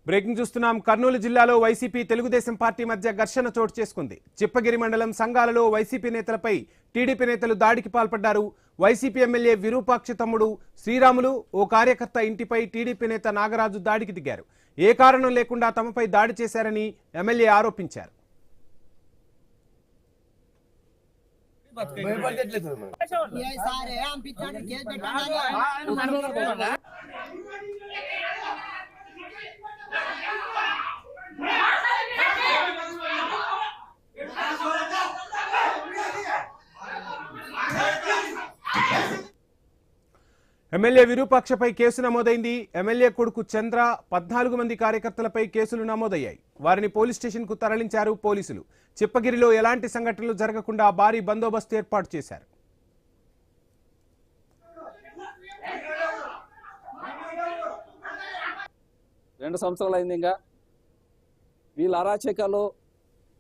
Breaking చూస్తున్నాం. కర్నూలు జిల్లాలో YCP Telugu Desam party మధ్య ఘర్షణ చోటు చేసుకుంది. చిప్పగిరి మండలం సంగాలలో వైసీపీ నేతలపై టీడీపీ నేతలు దాడికి పాల్పడ్డారు. వైసీపీ ఎమ్మెల్యే విరూపాక్ష తమ్ముడు శ్రీరాములు ఓ కార్యకర్త ఇంటిపై టీడీపీ నేత నాగరాజు దాడికి దిగారు. ఏ కారణం లేకుండా తమపై దాడి చేశారని ఎమ్మెల్యే ఆరోపించారు. ఎమ్మెల్యే విరూపాక్షపై కేసు నమోదైంది. ఎమ్మెల్యే కొడుకు చంద్ర 14 మంది కార్యకర్తలపై కేసులు నమోదయ్యాయి. వారిని పోలీస్ స్టేషన్ కు తరలించారు పోలీసులు. చిప్పగిరిలో ఎలాంటి సంఘటనలు జరగకుండా భారీ బందోబస్తు ఏర్పాటు చేశారు. రెండు సంవత్సరాలు అయింది. ఇంకా వీళ్ళ అరాచకాలు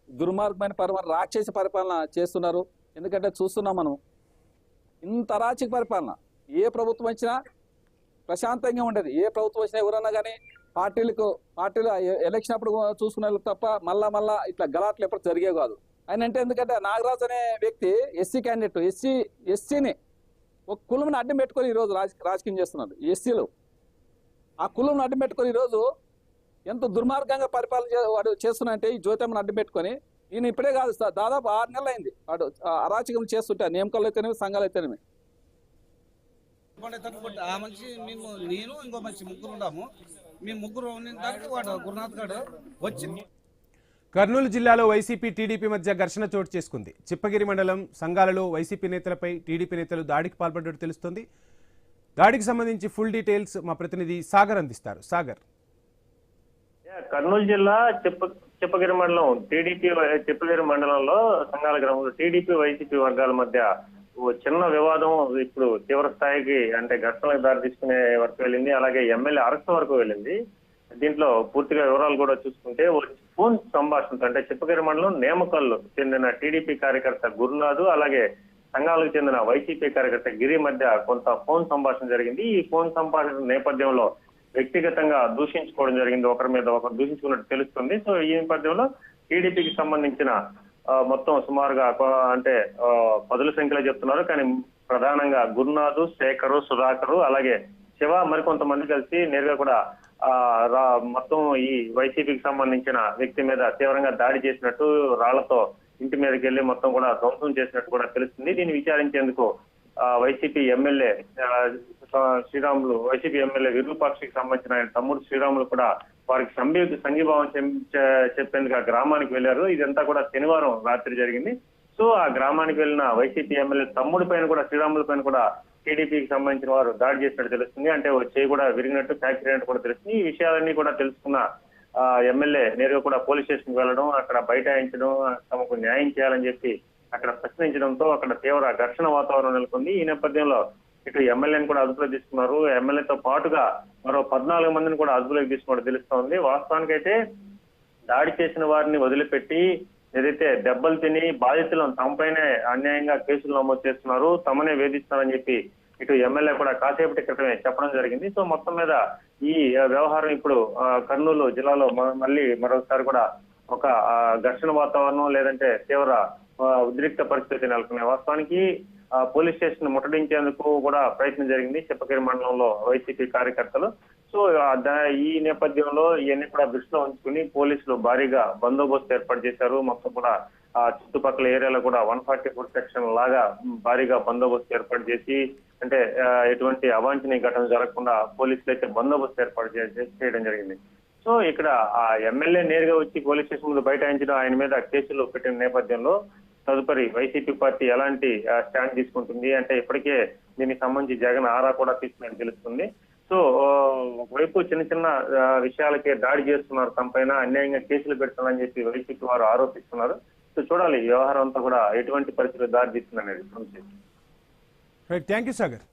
దుర్మార్గమైన పరిపాలన, రాక్షస పరిపాలన చేస్తున్నారు. ఎందుకంటే చూస్తున్నాం మనం, ఇంత అరాచక పరిపాలన ఏ ప్రభుత్వం వచ్చినా ప్రశాంతంగా ఉండేది. ఏ ప్రభుత్వం వచ్చినా ఎవరన్నా కానీ పార్టీలు ఎలక్షన్ అప్పుడు చూసుకునే తప్ప మళ్ళా ఇట్లా గలాట్లు ఎప్పుడు జరిగే కాదు. ఆయన అంటే ఎందుకంటే నాగరాజు అనే వ్యక్తి ఎస్సీ క్యాండిడేట్, ఎస్సీని ఒక కులంని అడ్డం పెట్టుకొని ఈరోజు రాజకీయం చేస్తున్నారు. ఎస్సీలు ఆ కులంని అడ్డం పెట్టుకొని ఈరోజు ఎంత దుర్మార్గంగా పరిపాలన వాడు చేస్తున్నాయంటే ఈ జ్యోతమ్మని అడ్డం పెట్టుకొని ఈయన ఇప్పుడే కాదు, దాదాపు 6 నెలలు అయింది వాడు అరాచకం చేస్తుంటే, నియమకాలు అయితేనేమి సంఘాలు అయితేనేమి. ఆ మనిషి నేను ఇంకో మనిషి ముగ్గురు ఉన్నాము. మేము ముగ్గురు వాడు గురునాథ్ గారు వచ్చి. కర్నూలు జిల్లాలో వైసీపీ టీడీపీ మధ్య ఘర్షణ చోటు చేసుకుంది. చిప్పగిరి మండలం సంగాలలో వైసీపీ నేతలపై టీడీపీ నేతలు దాడికి పాల్పడ్డట్టు తెలుస్తోంది. దాడికి సంబంధించి ఫుల్ డీటెయిల్స్ మా ప్రతినిధి సాగర్ అందిస్తారు. సాగర్, కర్నూలు జిల్లా చిప్పగిరి మండలం చిప్పగిరి మండలంలో సంగాల గ్రామంలో టీడీపీ వైసీపీ వర్గాల మధ్య చిన్న వివాదం ఇప్పుడు తీవ్ర స్థాయికి అంటే ఘర్షణలకు దారి తీసుకునే వరకు వెళ్ళింది. అలాగే ఎమ్మెల్యే అరెస్ట్ వరకు వెళ్ళింది. దీంట్లో పూర్తిగా వివరాలు కూడా చూసుకుంటే ఫోన్ సంభాషణతో అంటే చిప్పగిరి మండలం నేమకల్లు చెందిన టీడీపీ కార్యకర్త గురునాథ్ అలాగే సంఘాలకు చెందిన వైసీపీ కార్యకర్త గిరి మధ్య కొంత ఫోన్ సంభాషణ జరిగింది. ఈ ఫోన్ సంభాషణ నేపథ్యంలో వ్యక్తిగతంగా దూషించుకోవడం జరిగింది. ఒకరి మీద ఒకరు దూషించుకున్నట్టు తెలుస్తుంది. సో ఈ నేపథ్యంలో టీడీపీకి సంబంధించిన మొత్తం సుమారుగా అంటే 10 సంఖ్యలో చెప్తున్నారు. కానీ ప్రధానంగా గురునాథ్, శేఖరు, సుధాకరు అలాగే శివ మరికొంతమంది కలిసి నేరుగా కూడా మొత్తం ఈ వైసీపీకి సంబంధించిన వ్యక్తి మీద తీవ్రంగా దాడి చేసినట్టు, రాళ్లతో ఇంటి మీదకి వెళ్లి మొత్తం కూడా ధ్వంసం చేసినట్టు కూడా తెలుస్తుంది. దీన్ని విచారించేందుకు YCP MLA Sriramulu, YCP MLA విరూపాక్షకి సంబంధించిన ఆయన తమ్ముడు శ్రీరాములు కూడా వారికి సంఘీభావం చెప్పేందుకు ఆ గ్రామానికి వెళ్లారు. ఇదంతా కూడా శనివారం రాత్రి జరిగింది. సో ఆ గ్రామానికి వెళ్ళిన వైసీపీ ఎమ్మెల్యే తమ్ముడి పైన కూడా శ్రీరాముల పైన కూడా టీడీపీకి సంబంధించిన వారు దాడి చేసినట్టు తెలుస్తుంది. అంటే చేయి కూడా విరిగినట్టు, ఫ్యాక్టరీ అయినట్టు కూడా తెలుస్తుంది. ఈ విషయాలన్నీ కూడా తెలుసుకున్న ఎమ్మెల్యే నేరుగా కూడా పోలీస్ స్టేషన్ కి వెళ్ళడం, అక్కడ బైఠాయించడం, తమకు న్యాయం చేయాలని చెప్పి అక్కడ ప్రశ్నించడంతో అక్కడ తీవ్ర ఘర్షణ వాతావరణం నెలకొంది. ఈ నేపథ్యంలో ఇటు ఎమ్మెల్యేని కూడా అదుపులోకి తీసుకున్నారు. ఎమ్మెల్యేతో పాటుగా మరో 14 మందిని కూడా అదుపులోకి తీసుకున్నట్టు తెలుస్తోంది. వాస్తవానికైతే దాడి చేసిన వారిని వదిలిపెట్టి ఏదైతే దెబ్బలు తిని బాధితులను తమపైనే అన్యాయంగా కేసులు నమోదు చేస్తున్నారు, తమనే వేధిస్తున్నారని చెప్పి ఇటు ఎమ్మెల్యే కూడా కాసేపటి క్రితమే చెప్పడం జరిగింది. సో మొత్తం మీద ఈ వ్యవహారం ఇప్పుడు కర్నూలు జిల్లాలో మళ్ళీ మరోసారి కూడా ఒక ఘర్షణ వాతావరణం లేదంటే తీవ్ర ఉద్రిక్త పరిస్థితి నెలకొన్నాయి. వాస్తవానికి పోలీస్ స్టేషన్ ముట్టడించేందుకు కూడా ప్రయత్నం జరిగింది చిప్పగిరి మండలంలో వైసీపీ కార్యకర్తలు. సో ఈ నేపథ్యంలో ఇవన్నీ కూడా దృష్టిలో ఉంచుకుని పోలీసులు భారీగా బందోబస్తు ఏర్పాటు చేశారు. మొత్తం కూడా చుట్టుపక్కల ఏరియాలో కూడా 144 సెక్షన్ లాగా భారీగా బందోబస్తు ఏర్పాటు చేసి అంటే ఎటువంటి అవాంఛనీయ ఘటన జరగకుండా పోలీసులు అయితే బందోబస్తు ఏర్పాటు చేయడం జరిగింది. సో ఇక్కడ ఆ ఎమ్మెల్యే నేరుగా వచ్చి పోలీస్ స్టేషన్ ముందు బైఠాయించడం, ఆయన మీద కేసులు పెట్టిన నేపథ్యంలో తదుపరి వైసీపీ పార్టీ ఎలాంటి స్టాండ్ తీసుకుంటుంది అంటే ఇప్పటికే దీనికి సంబంధించి జగన్ ఆరా కూడా తీసుకున్నట్టు తెలుస్తుంది. సో ఒకవైపు చిన్న విషయాలకే దాడి చేస్తున్నారు, తమపైన అన్యాయంగా కేసులు పెడుతున్నారని చెప్పి వైసీపీ వారు ఆరోపిస్తున్నారు. సో చూడాలి ఈ వ్యవహారం అంతా కూడా ఎటువంటి పరిస్థితులు దారి తీస్తుంది అనేది. Thank you Sagar.